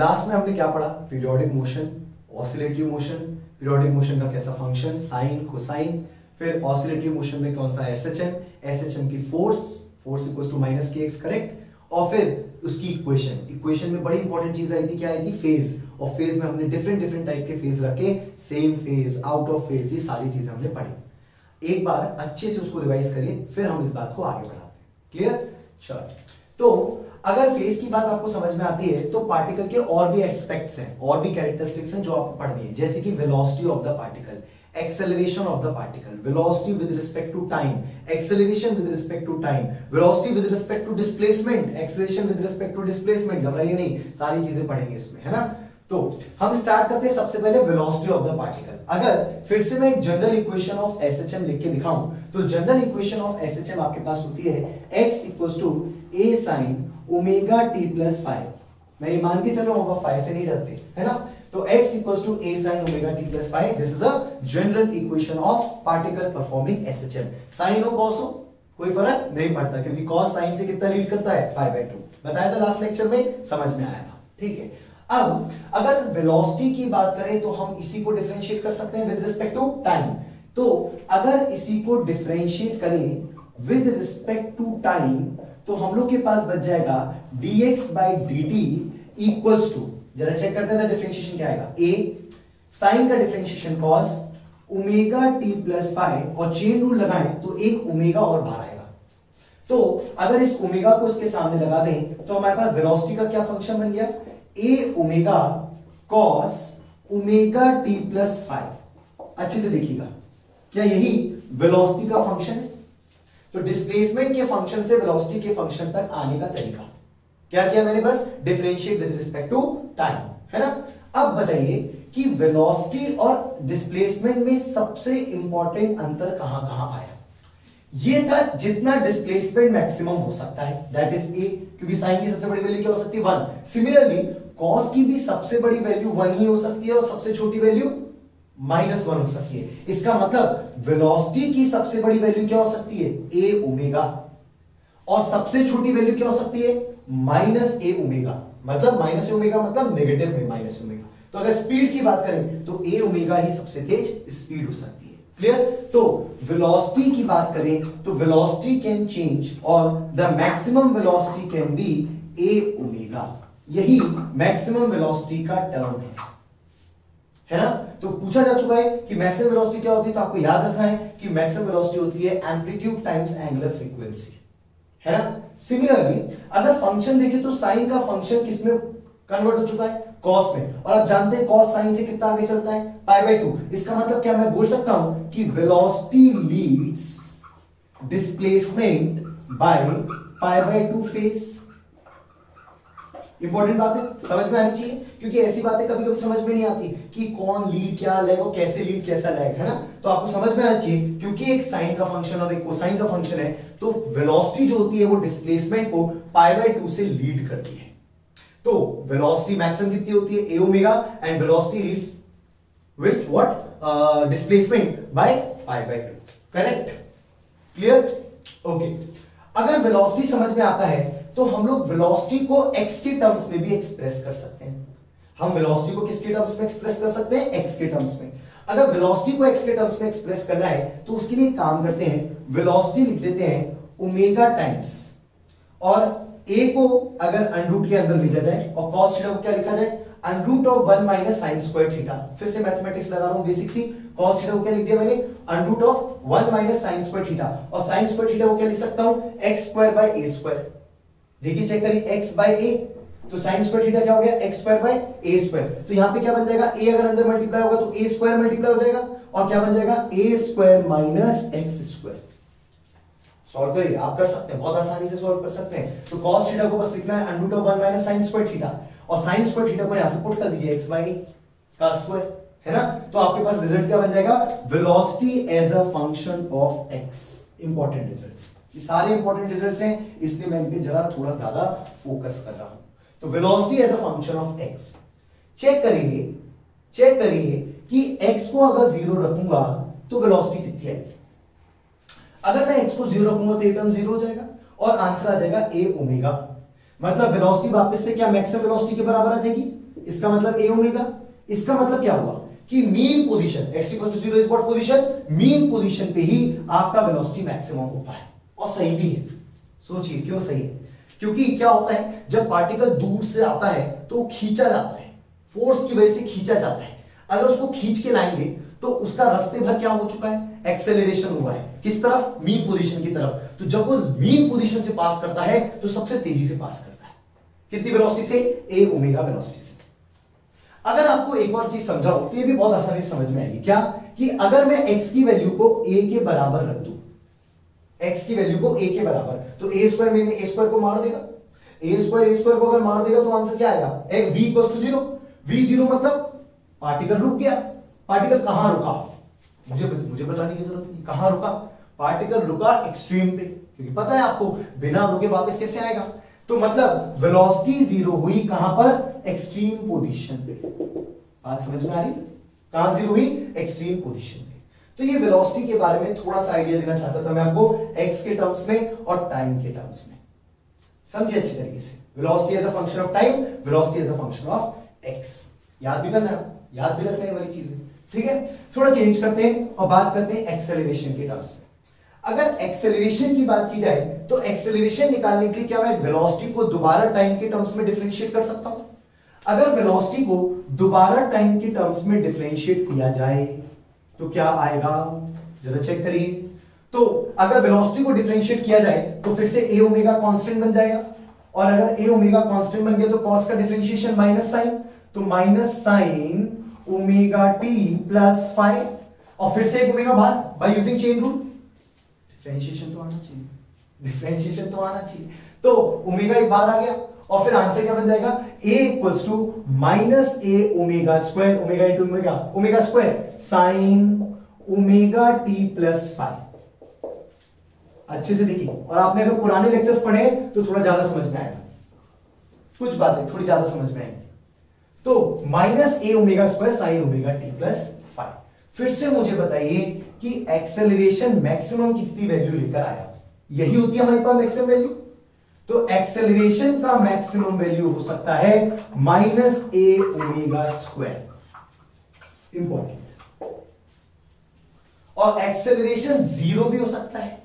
Last में हमने क्या पढ़ा, periodic motion, oscillatory motion, periodic motion का कैसा फंक्शन, साइन कोसाइन, फिर ऑसिलेटरी मोशन में कौन सा एसएचएम, एसएचएम की फोर्स इक्वल्स टू माइनस के एक्स, करेक्ट, और फिर उसकी इक्वेशन में बड़ी इंपॉर्टेंट चीज आई थी, क्या आई थी, फेज, और फेज में हमने डिफरेंट टाइप के फेज रखे, same phase, out of phase, ये सारी चीजें हमने पढ़ी। एक बार अच्छे से उसको रिवाइज करिए, फिर हम इस बात को आगे बढ़ाते हैं। क्लियर? चलो, तो अगर फेज की बात आपको समझ में आती है तो पार्टिकल के और भी एस्पेक्ट्स हैं, और भी कैरेक्टरिस्टिक्स हैं जो आपको पढ़नी है, जैसे कि velocity of the particle, acceleration of the particle, velocity with respect to time, acceleration with respect to time, velocity with respect to displacement, acceleration with respect to displacement, घबराइए नहीं, सारी चीजें पढ़ेंगे इसमें, है ना। तो हम स्टार्ट करते हैं सबसे पहले velocity of the particle। अगर फिर से मैं एक जनरल इक्वेशन ऑफ SHM लिख के दिखाऊं तो जनरल इक्वेशन ऑफ SHM आपके पास होती है x equals to a sin omega t plus 5। मैं ये मान के चल रहा हूं, 5 से नहीं डरते, है ना। तो x equals to a sin omega t plus 5, this is a general equation of particle performing SHM। Sine हो कॉस हो कोई फर्क नहीं पड़ता, क्योंकि कॉस साइन से कितना लीड करता है, 5/2, बताया था लास्ट लेक्चर में, समझ में आया था, ठीक है। अब अगर वेलोसिटी की बात करें तो हम इसी को डिफरेंशिएट कर सकते हैं विद रिस्पेक्ट टू टाइम। तो अगर इसी को डिफरेंशिएट करें विद रिस्पेक्ट टू टाइम तो हम लोग के पास बच जाएगा dx by dt equals to, जरा चेक करते हैं डिफरेंशिएशन क्या आएगा, a साइन का differentiation cos omega t plus 5, और चेन रूल लगाएं तो एक ओमेगा और बाहर आएगा। तो अगर इस ओमेगा को इसके सामने लगा दें तो हमारे पास वेलोसिटी का क्या फंक्शन बन गया, a omega cos omega t plus 5। अच्छे से देखिएगा, क्या यही वेलोसिटी का फंक्शन है? तो डिस्प्लेसमेंट के फंक्शन से वेलोसिटी के फंक्शन तक आने का तरीका क्या किया मैंने, बस differentiate with respect to time, है ना। अब बताइए कि वेलोसिटी और डिस्प्लेसमेंट में सबसे इंपॉर्टेंट अंतर कहां कहां आया। ये था जितना डिस्प्लेसमेंट मैक्सिमम हो सकता है, दैट इज ए, क्योंकि साइन की सबसे बड़ी वैल्यू क्या हो सकती है, 1। सिमिलरली कॉस की भी सबसे बड़ी वैल्यू 1 ही हो सकती है और सबसे छोटी वैल्यू -1 हो सकती है। इसका मतलब वेलोसिटी की सबसे बड़ी वैल्यू क्या हो सकती है, a ओमेगा, और सबसे छोटी वैल्यू क्या हो सकती है, -a ओमेगा। मतलब -a ओमेगा मतलब नेगेटिव में -a ओमेगा। तो अगर स्पीड की बात करें तो a ओमेगा ही सबसे तेज स्पीड हो सकती है। क्लियर? तो वेलोसिटी की बात करें तो वेलोसिटी कैन चेंज और the maximum velocity can be a omega. यही मैक्सिमम वेलोसिटी का टर्म है ना। तो पूछा जा चुका है कि मैक्सिमम वेलोसिटी क्या होती है, तो आपको याद रखना है कि मैक्सिमम वेलोसिटी होती है एम्पलीट्यूड टाइम्स एंगुलर फ्रीक्वेंसी, है ना। सिमिलरली अगर फंक्शन देखें तो साइन का फंक्शन किसमें कन्वर्ट हो चुका है, कॉस में, और आप जानते हैं कॉस साइन से कितना आगे चलता है, π/2। इसका मतलब क्या मैं बोल सकता हूं कि velocity leads displacement by π/2 phase. Important बात है, समझ में आनी चाहिए, क्योंकि ऐसी बातें कभी कभी समझ में नहीं आती कि कौन लीड क्या लैग और कैसे लीड कैसा लैग, है ना। तो आपको समझ में आना चाहिए, क्योंकि एक साइन का फंक्शन और एक कोसाइन का फंक्शन है, तो वेलोसिटी जो होती है वो डिस्प्लेसमेंट को π/2 से लीड करती है। तो वेलोसिटी मैक्सिमम कितनी होती है, a omega, and velocity leads with what, displacement by π/2, correct? Clear? Okay. अगर वेलोसिटी समझ में आता है तो हम लोग वेलोसिटी को x के टर्म्स में भी एक्सप्रेस कर सकते हैं। हम वेलोसिटी को किसके टर्म्स में एक्सप्रेस कर सकते हैं, x के टर्म्स में। अगर वेलोसिटी को x के टर्म्स में एक्सप्रेस करना है तो उसके लिए काम करते हैं, वेलोसिटी लिख देते हैं ओमेगा टाइम्स, और a को अगर अंडरूट के अंदर भेजा जाए और cos थीटा को क्या लिखा जाए, √1 माइनस साइन स्क्वायर थीटा। फिर से मैथमेटिक्स लगा रहा हूं बेसिक सी, cos थीटा को क्या लिख दिया मैंने, √1 माइनस साइन स्क्वायर थीटा, और साइन स्क्वायर थीटा को क्या लिख सकता हूं, x²/a²। देखिए चेक करिए, x/a, तो साइन स्क्वायर थीटा क्या हो गया, x²/a²। तो यहां पे क्या बन जाएगा, a अगर अंदर मल्टीप्लाई होगा तो a² मल्टीप्लाई हो जाएगा, और क्या बन जाएगा, a² माइनस x²। सॉल्व करिए, आप कर सकते हैं, बहुत आसानी से सॉल्व कर सकते हैं। तो cos थीटा को बस लिखना है √1 माइनस साइन स्क्वायर थीटा, और साइन स्क्वायर थीटा को यहां से पुट कर दीजिए x/a का स्क्वायर, है ना। तो आपके पास रिजल्ट क्या बन जाएगा, velocity as a function of x। Important results, ये सारे इंपॉर्टेंट रिजल्ट्स हैं, इसलिए मैं इनपे जरा थोड़ा ज्यादा फोकस कर रहा हूं। तो velocity as a function of x। Check करिए कि x को अगर 0 रखूंगा तो वेलोसिटी कितनी आएगी। अगर मैं x को 0 रखूंगा तो ये टर्म 0 हो जाएगा और आंसर आ जाएगा a ओमेगा। मतलब वेलोसिटी वापस से क्या मैक्सिमम वेलोसिटी के बराबर आ जाएगी, इसका मतलब ए ओमेगा, इसका मतलब क्या हुआ कि mean position x equal to 0 is what position, mean position पे ही आपका वेलोसिटी मैक्सिमम होता है, और सही भी है। सोचिए क्यों सही है, क्योंकि क्या होता है जब पार्टिकल दूर से आता है तो वो खींचा जाता है, फोर्स की वजह से खींचा जाता है। अगर उसको खींच के लाएंगे तो उसका रास्ते भर क्या हो चुका है, एक्सेलरेशन हुआ है, किस तरफ, मीन पोजीशन की तरफ। तो जब वो मीन पोजीशन से पास करता है तो सबसे तेजी से पास करता है, कितनी वेलोसिटी से, ए ओमेगा वेलोसिटी से। अगर आपको एक और चीज समझाऊं तो ये भी बहुत आसानी से समझ में आएगी, क्या कि अगर मैं x की वैल्यू को a के बराबर रख दूं, x की वैल्यू को a के बराबर, तो a स्क्वायर में a स्क्वायर को मार देगा, a स्क्वायर को अगर मार देगा तो आंसर क्या आएगा, v इक्वल्स टू 0। v 0 मतलब पार्टिकल रुक गया। पार्टिकल कहां रुका, मुझे बताने की जरूरत नहीं, कहां रुका, पार्टिकल रुका एक्सट्रीम पे, क्योंकि पता है आपको बिना रुके वापस कैसे आएगा। तो मतलब वेलोसिटी जीरो हुई कहां पर, एक्सट्रीम पोजीशन पे। बात समझ में आ रही, कहां जीरो हुई, एक्सट्रीम पोजीशन पे। तो ये वेलोसिटी के बारे में थोड़ा सा आइडिया देना चाहता था मैं आपको, एक्स के टर्म्स में और टाइम के टर्म्स में। समझिए अच्छी तरीके से, velocity as a function of time, velocity as a function of x. याद भी करना, याद भी रखने वाली चीजें, ठीक है। थोड़ा चेंज करते हैं और बात करते हैं एक्सेलरेशन के टर्म्स में। अगर एक्सेलरेशन की बात की जाए तो एक्सेलरेशन निकालने के लिए क्या मैं वेलोसिटी को दोबारा टाइम के टर्म्स में डिफरेंशिएट कर सकता हूं। अगर वेलोसिटी को दोबारा टाइम के टर्म्स में डिफरेंशिएट किया जाए तो क्या आएगा, जरा चेक करिए। तो अगर वेलोसिटी को डिफरेंशिएट किया जाए तो फिर से ए ओमेगा कांस्टेंट बन जाएगा, और अगर ए ओमेगा कांस्टेंट बन गया तो कॉस का डिफरेंशिएशन माइनस साइन, तो minus sign omega T plus 5, और फिर से एक ओमेगा बाहर by using chain rule. Differentiation तो आना चाहिए, डिफरेंशिएशन तो आना चाहिए। तो ओमेगा एक बाहर आ गया, और फिर आंसर क्या बन जाएगा, a equals to minus A omega square, omega into omega, omega square sine omega T plus 5। अच्छे से देखिए, और आपने अगर पुराने लेक्चर्स पढ़े तो थोड़ा ज्यादा समझ में आएगा, कुछ बातें थोड़ी ज्यादा समझ में आएंगी। तो माइनस ए omega square sine omega T plus 5। फिर से मुझे बताइए कि एक्सेलरेशन मैक्सिमम कितनी वैल्यू लेकर आया, यही होती है हमारे पास मैक्सिमम वैल्यू। तो एक्सेलरेशन का मैक्सिमम वैल्यू हो सकता है माइनस ए ओमेगा स्क्वायर, इंपॉर्टेंट। और एक्सेलरेशन जीरो भी हो सकता है।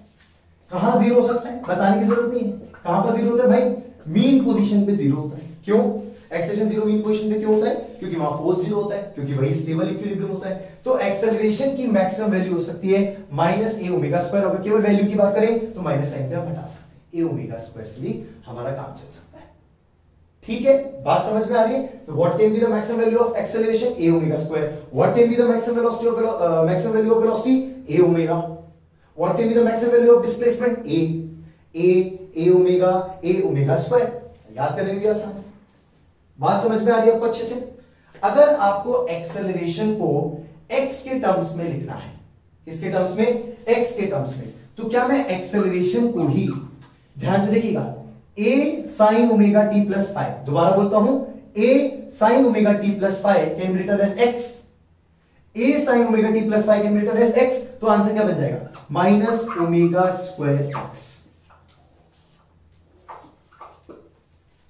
कहां जीरो हो सकता है बताने की जरूरत नहीं है, कहां पर जीरो होता है भाई, मीन पोजीशन पे जीरो होता है। क्यों एक्सेलरेशन जीरो मीन पोजीशन पे क्यों होता है, क्योंकि वहां फोर्स जीरो होता है, क्योंकि वही स्टेबल इक्विलिब्रियम होता है। तो एक्सेलरेशन की मैक्सिमम वैल्यू हो सकती है माइनस ए ओमेगा स्क्वायर। अगर केवल वैल्यू की बात करें तो माइनस साइन पे हम हटा सकते हैं, ए ओमेगा स्क्वायर से भी हमारा काम चल सकता है। ठीक है, बात समझ में आ रही है। तो what can be the maximum value of acceleration, A omega square. What can be the maximum velocity of maximum value of velocity, A omega. What can be the maximum value of displacement, A omega square. याद करने भी आसान है। बात समझ में आ रही है आपको अच्छे से। अगर आपको एक्सेलरेशन को x के टर्म्स में लिखना है, किसके टर्म्स में, x के टर्म्स में, तो क्या मैं एक्सेलरेशन को ही, ध्यान से देखिएगा, a sin omega t plus 5, दोबारा बोलता हूं, a sin omega t plus 5 can be written as x, a sin omega t plus 5 can be written as x। तो आंसर क्या बन जाएगा, minus omega square x।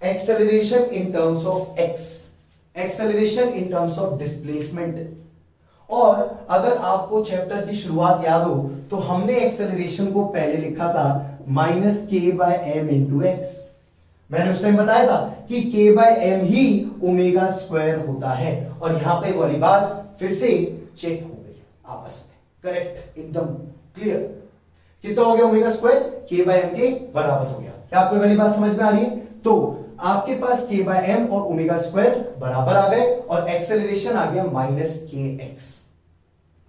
Acceleration in terms of x, acceleration in terms of displacement. और अगर आपको chapter की शुरुआत याद हो तो हमने एक्सेलरेशन को पहले लिखा था माइनस के बाय एम इंटू एक्स। मैंने उस टाइम बताया था कि के बाय एम ही ओमेगा स्क्वायर होता है, और यहां पे वाली बात फिर से चेक हो गई आपस में, करेक्ट, एकदम क्लियर। कितना हो गया ओमेगा स्क्वायर, के बाय एम के बराबर हो गया। क्या आपको वाली बात समझ में आ रही है। तो आपके पास के बाय एम और ओमेगा स्क्वायर बराबर आ गए, और एक्सेलरेशन आ गया माइनस के एक्स।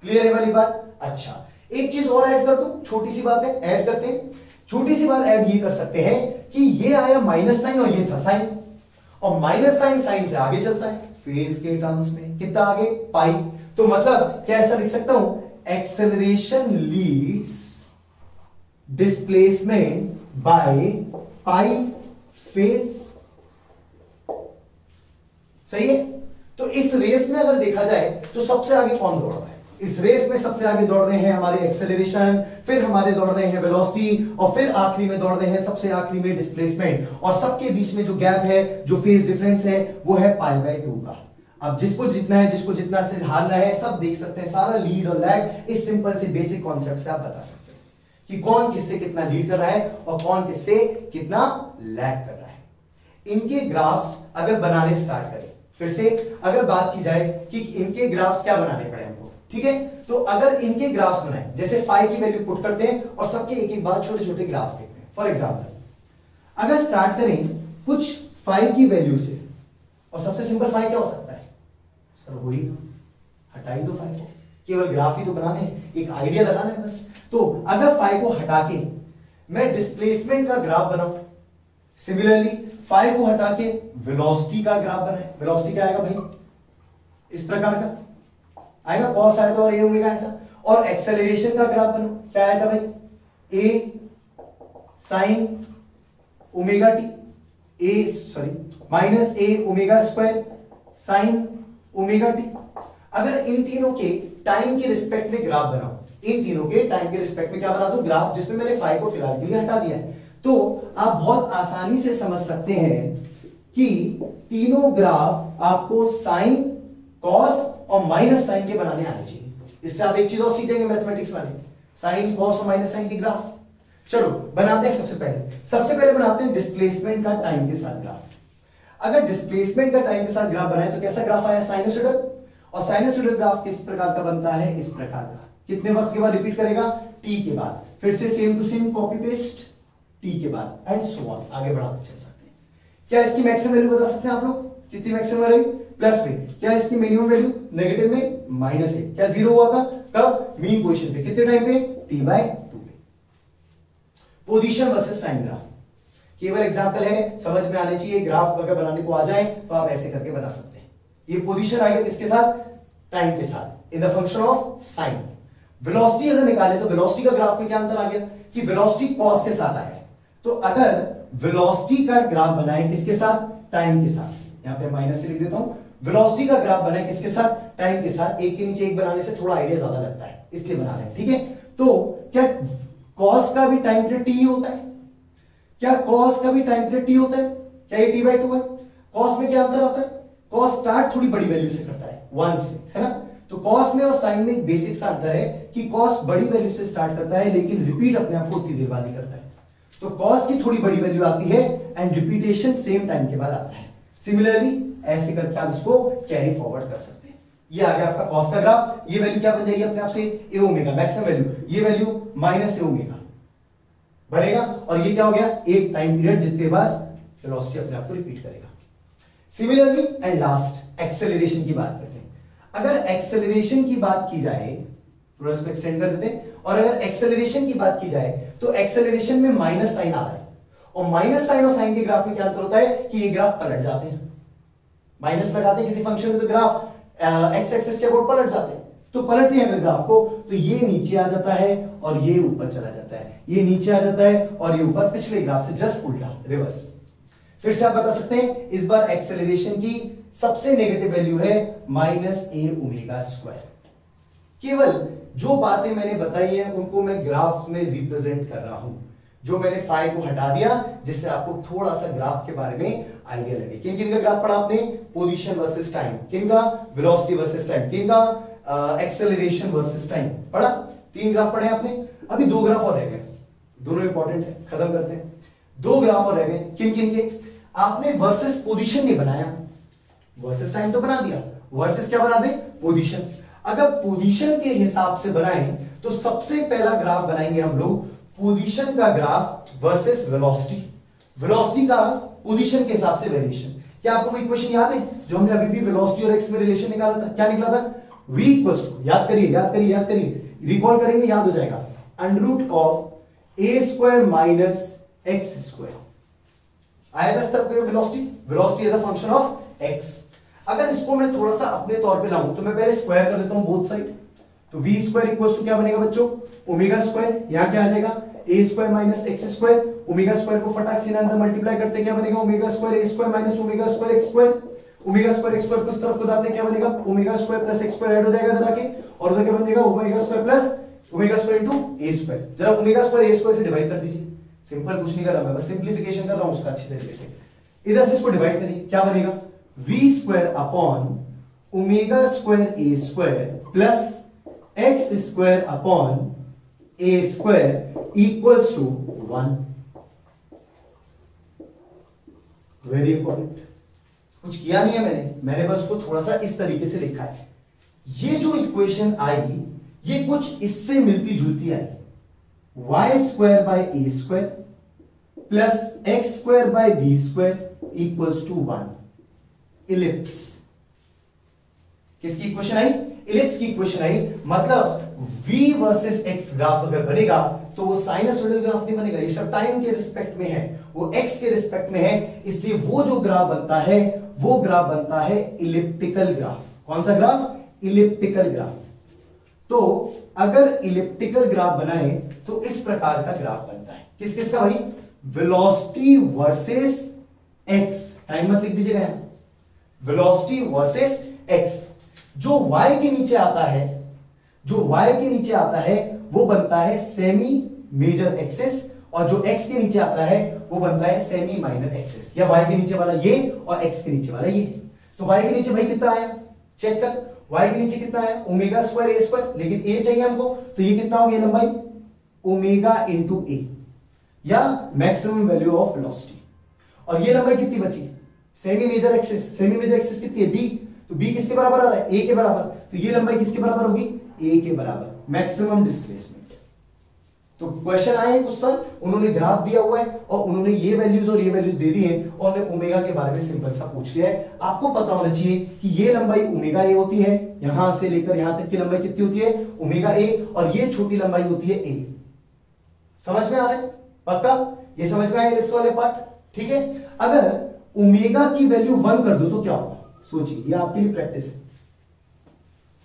क्लियर है वाली बात। अच्छा, एक चीज और ऐड कर दूं, छोटी सी बात है, ऐड करते हैं। छोटी सी बात ऐड ये कर सकते हैं कि ये आया माइनस साइन और ये था साइन, और माइनस साइन साइन से आगे चलता है फेज के टर्म्स में, कितना आगे, पाई। तो मतलब क्या ऐसा लिख सकता हूं, acceleration leads displacement by pi phase. सही है। तो इस रेस में अगर देखा जाए तो सबसे आगे कौन दौड़ रहा है, इस रेस में सबसे आगे दौड़ रहे हैं हमारे एक्सेलरेशन, फिर हमारे दौड़ रहे हैं वेलोसिटी, और फिर आखिरी में दौड़ रहे हैं सबसे आखिरी में डिस्प्लेसमेंट, और सबके बीच में जो गैप है, जो फेज डिफरेंस है, वो है π/2 का। अब जिसको जितना है, जिसको जितना से हारना है, सब देख सकते हैं, सारा लीड और लैग इस सिंपल से बेसिक कॉन्सेप्ट से आप बता सकते हैं कि कौन किससे कितना लीड कर रहा है और कौन किससे कितना लैग कर रहा है। इनके ग्राफ्स अगर बनाने स्टार्ट करें, फिर से अगर बात की जाए कि इनके ग्राफ्स क्या बनाने पड़े हमको, ठीक है, तो अगर इनके ग्राफ्स बनाए, जैसे फाई की वैल्यू पुट करते हैं और सबके एक एक बार छोटे छोटे ग्राफ्स देखते हैं। फॉर एग्जांपल अगर स्टार्ट करें कुछ फाई की वैल्यू से, और सबसे सिंपल फाई क्या हो सकता है सर, वही हटा ही दो फाई को, केवल ग्राफ ही तो बनाने हैं, एक आइडिया लगाना है बस। तो अगर फाई को हटा के मैं डिस्प्लेसमेंट का ग्राफ बनाऊं, सिमिलरली फाई को हटा के वेलोसिटी का ग्राफ बनाए, वेलोसिटी क्या आएगा भाई, इस प्रकार का आएगा, कॉस आया था और ए ओमेगा आया था, और एक्सेलरेशन का ग्राफ बनो, क्या आया था भाई, A sine omega T, minus A omega square sine omega T. अगर इन तीनों के टाइम के रिस्पेक्ट में ग्राफ बनाओ, इन तीनों के टाइम के रिस्पेक्ट में क्या बना दूं, ग्राफ, जिसमें मैंने फाई को फिलहाल के लिए हटा दिया है, तो आप बहुत आसानी से समझ सकते हैं कि तीनों ग्राफ आपको साइन, कॉस और माइनस साइन के बनाने आने चाहिए। इससे आप एक चीज और सीखेंगे मैथमेटिक्स वाले, साइन, कॉस और माइनस साइन के ग्राफ। चलो बनाते हैं, सबसे पहले बनाते हैं डिस्प्लेसमेंट का टाइम के साथ ग्राफ। अगर डिस्प्लेसमेंट का टाइम के साथ ग्राफ बनाए तो कैसा ग्राफ आया, साइनसोइडल, और साइनसोइडल ग्राफ किस प्रकार का बनता है, इस प्रकार का। कितने वक्त के बाद रिपीट करेगा, टी के बाद, फिर से same to same copy paste t के बाद, एंड सो ऑन, आगे बढ़ाते चल सकते हैं। क्या इसकी मैक्सिमम वैल्यू बता सकते हैं आप लोग, कितनी मैक्सिमम वैल्यू, प्लस में, क्या इसकी मिनिमम वैल्यू नेगेटिव में, माइनस है, क्या जीरो हुआ था कब, मीन पोजीशन पे, कितने टाइम पे, t/2 पे। पोजीशन वर्सेस टाइम ग्राफ केवल एग्जांपल है, समझ में आने चाहिए, ग्राफ अगर बनाने को आ जाए तो आप ऐसे करके बता सकते हैं। ये पोजीशन आएगा किसके साथ, टाइम के साथ, in the function of sine. Velocity अगर निकाले तो वेलोसिटी का ग्राफ में क्या अंतर आ गया कि वेलोसिटी कॉस के साथ आया है, तो अगर वेलोसिटी का ग्राफ बनाए किसके साथ, टाइम के साथ, यहां पे माइनस से लिख देता हूं, वेलोसिटी का ग्राफ बनाए किसके साथ, टाइम के साथ, एक के नीचे एक बनाने से थोड़ा आइडिया ज्यादा लगता है, इसलिए बना रहे हैं, ठीक है। तो क्या कॉस का भी टाइम पीरियड टी होता है, क्या कॉस का भी टाइम पीरियड टी होता है, क्या ये t/2 है। कॉस में क्या अंतर आता है, कॉस स्टार्ट थोड़ी बड़ी वैल्यू से करता है, 1 से, है ना। तो कॉस में और साइन में एक बेसिक सा अंतर है कि कॉस बड़ी वैल्यू से स्टार्ट करता है, लेकिन रिपीट अपने आप को उतनी देर बाद ही करता है। तो कॉस की थोड़ी बड़ी वैल्यू आती है एंड रिपीटेशन सेम टाइम के बाद आता है। सिमिलरली ऐसे करके आप इसको कैरी फॉरवर्ड कर सकते हैं। ये आ गया आपका कॉस का ग्राफ, ये वैल्यू क्या बन जाएगी अपने आप से, ए ओमेगा मैक्सिमम वैल्यू, ये वैल्यू माइनस ए ओमेगा बनेगा, और ये क्या हो गया, एक टाइम पीरियड जिसके बाद वेलोसिटी अपने आप को रिपीट करेगा। सिमिलरली एंड लास्ट एक्सेलरेशन की बात करते हैं। अगर एक्सेलरेशन की बात की जाए, थोड़ा इसको एक्सटेंड कर देते हैं, और अगर एक्सेलरेशन की बात की जाए तो एक्सेलरेशन में माइनस साइन आ रहा है, और माइनस साइन और साइन के ग्राफ में क्या अंतर होता है कि ये ग्राफ पलट जाते हैं। माइनस लगाते हैं किसी फंक्शन में तो ग्राफ एक्स एक्सिस के अबाउट पलट जाते हैं, तो पलट रहे हैं ग्राफ को, तो ये नीचे आ जाता है और ये ऊपर चला जाता है, ये नीचे आ जाता है और ये ऊपर, पिछले ग्राफ से जस्ट उल्टा, रिवर्स। फिर से आप बता सकते हैं, इस बार एक्सेलरेशन की सबसे नेगेटिव वैल्यू है माइनस ए ओमेगा स्क्वायर। केवल जो बातें मैंने बताई हैं उनको मैं ग्राफ्स में रिप्रेजेंट कर रहा हूं, जो मैंने फाई को हटा दिया, जिससे आपको थोड़ा सा ग्राफ के बारे में आइडिया लगे। किन किन का ग्राफ पढ़ा आपने, पोजीशन वर्सेस टाइम, किन का वेलोसिटी वर्सेस टाइम, किन का एक्सेलरेशन वर्सेस टाइम पढ़ा, 3 ग्राफ पढ़े आपने। अभी 2 ग्राफ और रह गए, दोनों इंपॉर्टेंट है, खत्म करते हैं। 2 ग्राफ और रह गए, किन किन के, आपने वर्सेस पोजीशन नहीं बनाया, वर्सेस टाइम तो बना दिया, वर्सेस क्या बना दे, पोजीशन। अगर पोजीशन के हिसाब से बनाएं तो सबसे पहला ग्राफ बनाएंगे हम लोग पोजीशन का ग्राफ वर्सेस वेलोसिटी, वेलोसिटी का पोजीशन के हिसाब से वेरिएशन। क्या आपको वो इक्वेशन याद है जो हमने अभी भी वेलोसिटी और एक्स में रिलेशन निकाला था, क्या निकला था, v इक्वल्स टू, याद करिए याद करिए याद करिए, रिकॉल करेंगे याद हो जाएगा, under of a square minus x square. आया था तब velocity, velocity as a function of x. अगर इसको मैं थोड़ा सा अपने तौर पे लाऊं तो मैं पहले स्क्वायर कर देता हूं बोथ साइड, तो v स्क्वायर इक्वल्स टू क्या बनेगा बच्चों, ओमेगा स्क्वायर, यहां क्या आ जाएगा A square minus x square, omega square को फटाक से अंदर मल्टीप्लाई करते क्या बनेगा, ओमेगा स्क्वायर ए square minus omega square X square, omega square X square को इस तरफ को दाते क्या बनेगा, omega square plus x square add हो जाएगा इधर आके, और उधर क्या बन जाएगा, omega square plus omega square into a square. जरा ओमेगा स्क्वायर ए स्क्वायर से डिवाइड कर दीजिए, सिंपल कुछ नहीं कर रहा मैं, बस सिंपलीफिकेशन कर रहा हूं उसका अच्छी तरीके से। इधर से इसको डिवाइड करिए, क्या बनेगा, v square upon omega square A square plus x square upon a square equals to 1। Very important, कुछ किया नहीं है मैंने बस उसको थोड़ा सा इस तरीके से लिखा है। ये जो इक्वेशन आई ये कुछ इससे मिलती जुलती आई, y square by a square plus x square by b square equals to 1। Ellipse किसकी इक्वेशन आई, इलिप्स की इक्वेशन आई। मतलब v वर्सेस x ग्राफ अगर बनेगा तो वो साइनसोइडल ग्राफ नहीं बनेगा, ये सब टाइम के रिस्पेक्ट में है, वो x के रिस्पेक्ट में है, इसलिए वो जो ग्राफ बनता है वो ग्राफ बनता है इलिप्टिकल ग्राफ। कौन सा ग्राफ, इलिप्टिकल ग्राफ। तो अगर इलिप्टिकल ग्राफ बनाए तो इस प्रकार का ग्राफ बनता है। किस किस का भाई, वेलोसिटी वर्सेस x, टाइम मत लिख दीजिएगा यहां, वेलोसिटी वर्सेस x। जो y के नीचे आता है, जो y के नीचे आता है वो बनता है सेमी मेजर एक्सेस, और जो x के नीचे आता है वो बनता है सेमी माइनर एक्सेस, या y के नीचे वाला ये और x के नीचे वाला ये। तो y के नीचे भाई कितना आया, चेक कर, y के नीचे कितना आया, ओमेगा स्क्वायर ए स्क्वायर, लेकिन a चाहिए हमको, तो ये कितना हो गया लंबाई, ओमेगा इंटू ए, या मैक्सिमम वैल्यू ऑफ वेलोसिटी। और ये लंबाई कितनी बची, semi major axes, semi major axes कितनी है, b, तो b किसके बराबर आ रहा है, a के बराबर, तो ये लंबाई किसके बराबर होगी, a के बराबर, मैक्सिमम डिस्प्लेसमेंट। तो क्वेश्चन आए कुछ सर, उन्होंने ग्राफ दिया हुआ है और उन्होंने ये वैल्यूज और ये वैल्यूज दे दी हैं, और उन्होंने ओमेगा के बारे में सिंपल सा पूछ लिया है। आपको पता होना चाहिए कि ये लंबाई ओमेगा ए होती है, यहां से लेकर यहां तक की लंबाई कितनी होती है, ओमेगा ए, और ये छोटी लंबाई होती है ए। समझ में आ रहा है, पक्का ये समझ में आया इलिप्स वाले पार्ट, ठीक है। अगर ओमेगा की वैल्यू 1 कर दो तो क्या होगा, सोचिए, ये आपके लिए प्रैक्टिस है।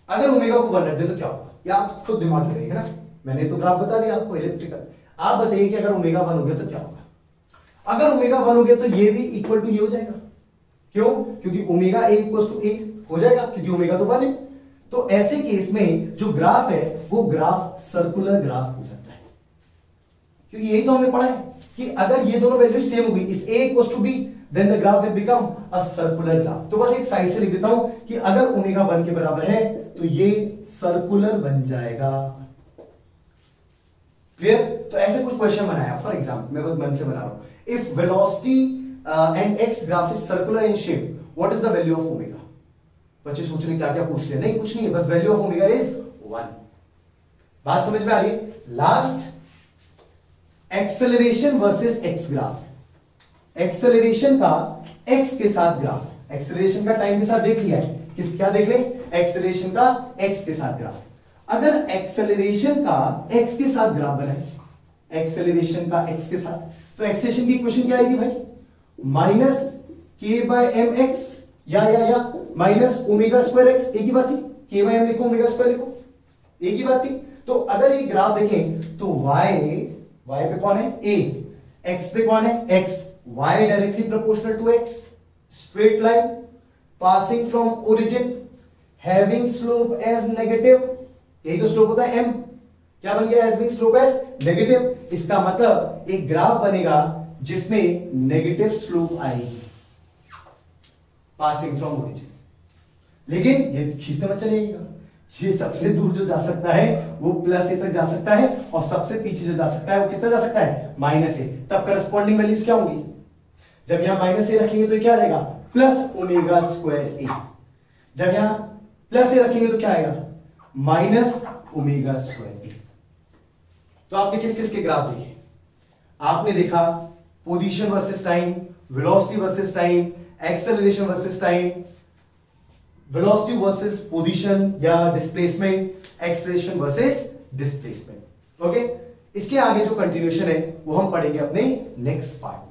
अगर ओमेगा को 1 रख दे तो क्या होगा, ये आप खुद दिमाग लगाइए ना, मैंने तो ग्राफ बता दिया आपको इलेक्ट्रिकल। आप बताइए कि अगर ओमेगा 1 हो गया तो क्या होगा। अगर ओमेगा 1 हो गया तो ये भी इक्वल टू ये हो जाएगा, क्यों, क्योंकि ओमेगा ए इक्वल टू ए हो जाएगा, क्योंकि ओमेगा तो 1 है। तो ऐसे केस में जो ग्राफ है वो ग्राफ सर्कुलर ग्राफ हो जाता है, क्योंकि यही तो हमने पढ़ा है कि अगर ये दोनों वैल्यू सेम होगी, if a equal to b then the graph will become a circular graph. तो बस एक साइड से लिख देता हूं कि अगर ओमेगा 1 के बराबर है तो ये सर्कुलर बन जाएगा। क्लियर। तो ऐसे कुछ क्वेश्चन बनाया फॉर एग्जांपल, मैं बस मन से बना रहा हूं, if velocity and x graph is circular in shape what is the value of omega. बच्चे सोच रहे क्या क्या पूछ रहे, नहीं कुछ नहीं है, बस वैल्यू ऑफ ओमेगा इज 1। बात समझ में आ रही है। Last, acceleration versus x graph. Acceleration का एक्स के साथ ग्राफ, एक्सेलरेशन का टाइम के साथ देख लिया है, किस क्या देख ले, एक्सेलरेशन का एक्स के साथ ग्राफ। अगर एक्सेलरेशन का एक्स के साथ ग्राफ बनाए, एक्सेलरेशन का एक्स के साथ, तो एक्सेलरेशन की इक्वेशन क्या आएगी भाई, माइनस के बाय एम एक्स या माइनस ओमेगा स्क्वायर एक्स। एक ही बात थी, के बाय एम लिखो ओमेगा स्क्वायर लिखो, एक ही बात थी। तो अगर ये ग्राफ देखें तो y पे कौन है a, x पे कौन है x, y directly proportional to x, straight line passing from origin having slope as negative, यही तो स्लोप होता है m, क्या बन गया, हैविंग स्लोप एज नेगेटिव। इसका मतलब एक ग्राफ बनेगा जिसमें नेगेटिव स्लोप आएगी पासिंग फ्रॉम ओरिजिन। लेकिन ये खींचने में चलेगा, ये सबसे दूर जो जा सकता है वो प्लस ए तक जा सकता है, और सबसे पीछे जो जा सकता है वो कितना जा सकता है, माइनस ए। तब करस्पॉन्डिंग वैल्यूज क्या होंगी, जब यहां माइनस ए रखेंगे तो क्या आ जाएगा, प्लस ओमेगा स्क्वायर ए। जब यहां प्लस ए रखेंगे तो क्या आएगा, माइनस ओमेगा स्क्वायर ए। तो आपने किस किस के ग्राफ देखे, आपने देखा position versus time, velocity versus time, acceleration versus time, velocity versus position या displacement, acceleration versus displacement. Okay, इसके आगे जो कंटिन्यूशन है वो हम पढ़ेंगे अपने नेक्स्ट पार्ट में।